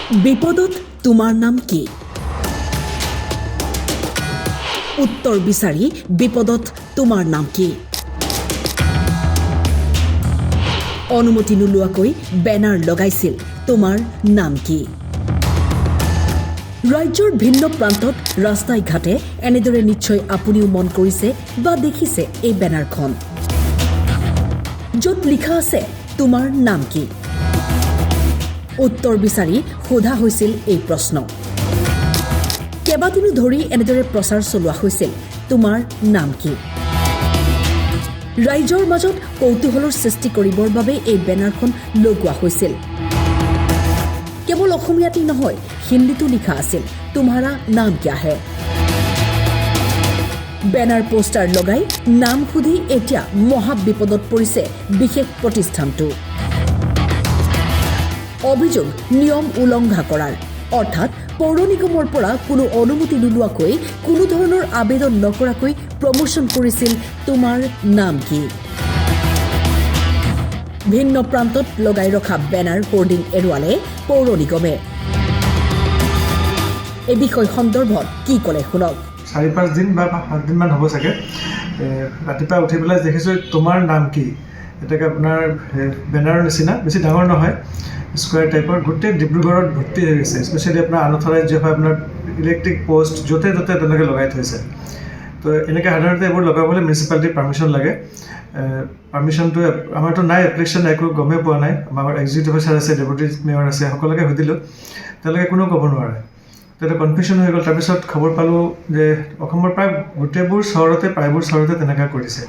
বিপদত তোমাৰ নাম কি? উত্তৰ বিচাৰি বিপদত তোমাৰ নাম কি? অনুমতি নোলোৱাকৈ বেনাৰ লগাইছিল, তোমাৰ নাম কি? ৰাজ্যৰ ভিন্ন প্ৰান্তত ৰাস্তাই ঘাটে এনেদৰে নিশ্চয় আপুনিও মন কৰিছে বা দেখিছে এই বেনাৰখন, য'ত লিখা আছে তোমাৰ নাম কি? উত্তৰ বিচাৰি সোধা হৈছিল এই প্ৰশ্ন। কেইবাদিনো ধৰি এনেদৰে প্ৰচাৰ চলোৱা হৈছিল, তোমাৰ নাম কি? ৰাইজৰ মাজত কৌতূহলৰ সৃষ্টি কৰিবৰ বাবে এই বেনাৰখন লগোৱা হৈছিল। কেৱল অসমীয়াতেই নহয়, হিন্দীতো লিখা আছিল, তোমাৰা নাম কিয়া হে? বেনাৰ পোষ্টাৰ লগাই নাম সুধি এতিয়া মহাবিপদত পৰিছে বিশেষ প্ৰতিষ্ঠানটো। অভিযোগ নিয়ম উলংঘা কৰাৰ, অৰ্থাৎ পৌৰ নিগমৰ পৰা কোনো অনুমতি নোলোৱাকৈ, কোনো ধৰণৰ আবেদন নকৰাকৈ প্ৰমোশ্যন কৰিছিল তোমাৰ নাম কি? ভিন্ন প্ৰান্তত লগাই ৰখা বেনাৰ হোৰ্ডিং এৰুৱালে পৌৰ নিগমে। এই বিষয় সন্দৰ্ভত কি ক'লে শুনক। 4-5 দিন বা 7 দিনমান হ'ব চাগে, ৰাতিপুৱা উঠি পেলাই দেখিছোঁ তোমাৰ নাম কি? এটাকে আপোনাৰ বেনাৰৰ নিচিনা, বেছি ডাঙৰ নহয়, স্কুৱাৰ টাইপৰ, গোটেই ডিব্ৰুগড়ত ভৰ্তি হৈ গৈছে। স্পেচিয়েলি আপোনাৰ আনঅথৰাইজ যে হয় আপোনাৰ ইলেক্ট্ৰিক পোষ্ট য'তে ত'তে তেনেকৈ লগাই থৈছে। তো এনেকৈ সাধাৰণতে এইবোৰ লগাবলৈ মিউনিচিপালিটিৰ পাৰ্মিশ্যন লাগে। পাৰ্মিশ্যনটো আমাৰতো নাই, এপ্লিকেশ্যন একো গমেই পোৱা নাই। আমাৰ এক্সিকিউটিভ অফিচাৰ আছে, ডেপুটি মেয়ৰ আছে, সকলোকে সুধিলোঁ, তেওঁলোকে কোনো ক'ব নোৱাৰে। তেতিয়া কনফিউশ্যন হৈ গ'ল। তাৰপিছত খবৰ পালোঁ যে অসমৰ প্ৰায় গোটেইবোৰ চহৰতে, প্ৰায়বোৰ চহৰতে তেনেকৈ কৰিছে।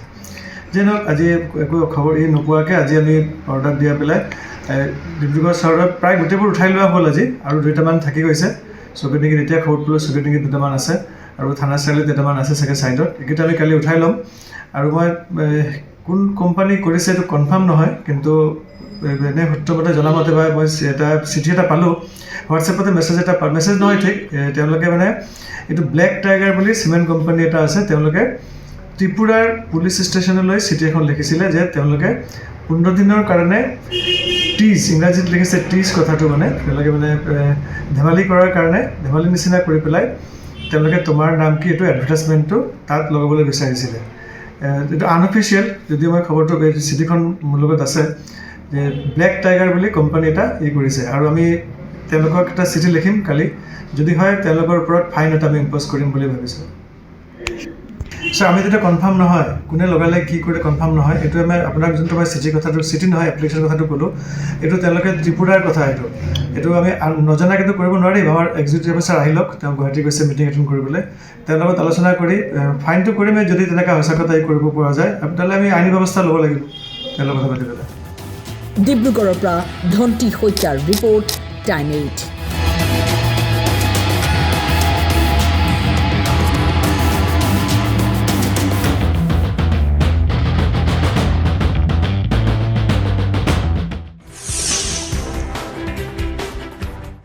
যে নহওক, আজি একো খবৰ নোপোৱাকৈ আজি আমি অৰ্ডাৰ দিয়া পেলাই ডিব্ৰুগড় চহৰত প্ৰায় গোটেইবোৰ উঠাই লোৱা হ'ল আজি, আৰু 2টামান থাকি গৈছে। চুকেডিঙিত এতিয়া খবৰ পালোঁ চুকেডিঙিত 2টামান আছে, আৰু থানা চাৰিআলিত 2টামান আছে চাগে ছাইডত। এইকেইটা আমি কালি উঠাই ল'ম। আৰু মই কোন কোম্পানী কৰিছে এইটো কনফাৰ্ম নহয়, কিন্তু এনে সূত্ৰমতে জনামতে বা মই এটা চিঠি এটা পালোঁ, হোৱাটছএপতে মেছেজ নহয় ঠিক, তেওঁলোকে মানে এইটো ব্লেক টাইগাৰ বুলি চিমেণ্ট কোম্পানী এটা আছে, তেওঁলোকে ত্ৰিপুৰাৰ পুলিচ ষ্টেচনলৈ চিঠি এখন লিখিছিলে যে তেওঁলোকে 15 দিনৰ কাৰণে টিজ, ইংৰাজীত লিখিছে টিজ কথাটো, মানে তেওঁলোকে মানে ধেমালি কৰাৰ কাৰণে, ধেমালি নিচিনা কৰি পেলাই তেওঁলোকে তোমাৰ নাম কি এইটো এডভাৰটাইজমেণ্টটো তাত লগাবলৈ বিচাৰিছিলে। এইটো আনঅফিচিয়েল, যদিও মই খবৰটো চিঠিখন মোৰ লগত আছে, যে ব্লেক টাইগাৰ বুলি কোম্পানী এটা কৰিছে। আৰু আমি তেওঁলোকক এটা চিঠি লিখিম কালি, যদি হয় তেওঁলোকৰ ওপৰত ফাইন এটা আমি ইম্প'জ কৰিম বুলি ভাবিছোঁ। চ' আমি যেতিয়া কনফাৰ্ম নহয়, কোনে লগালে কি কৰিলে কনফাৰ্ম নহয়, এইটো আমি আপোনাক যোনটো মই চিঠি নহয় এপ্লিকেশ্যন কথাটো ক'লোঁ, এইটো তেওঁলোকে ত্ৰিপুৰাৰ কথা, এইটো আমি নজনাকৈতো কৰিব নোৱাৰিম। আমাৰ এক্সিকিউটিভ অফিচাৰ আহি লওক, তেওঁ গুৱাহাটী গৈছে মিটিং এটেণ্ড কৰিবলৈ, তেওঁৰ লগত আলোচনা কৰি ফাইনটো কৰিমেই। যদি তেনেকৈ সঁচাকতা কৰিব পৰা যায়, তেতিয়াহ'লে আমি আইনী ব্যৱস্থা ল'ব লাগিব তেওঁৰ লগত পাতি পেলাই। ডিব্ৰুগড়ৰ পৰা ধন্তি শইকীয়াৰ ৰিপৰ্ট, টাইম 8।